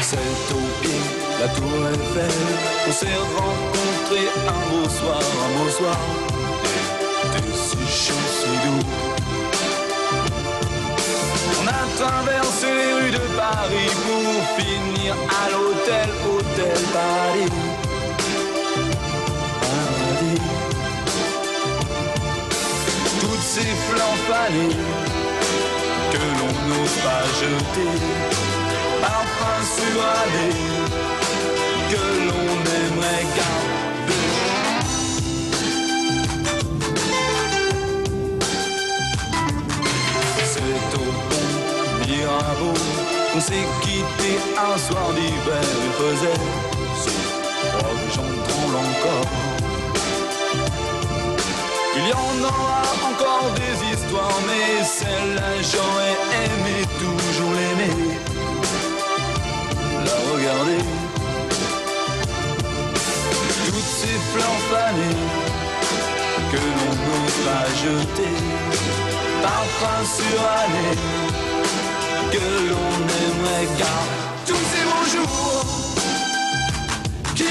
C'est au pied de la tour Eiffel qu'on s'est rencontrés un beau soir. T'es si chaud, si doux. On a traversé les rues de Paris pour finir à l'hôtel Paris. Toutes ces fleurs fanées que l'on n'ose pas jeter, parfum suranné que l'on aimerait garder. C'est au pont Mirabeau qu'on s'est quitté un soir d'hiver. Il faisait si froid que j'en tremble encore. Il y en aura encore des histoires, mais celle-là j'aurais aimé toujours l'aimer, la regarder. Toutes ces fleurs fanées que l'on n'ose pas jeter, parfum suranné que l'on aimerait garder. Tous ces beaux jours qui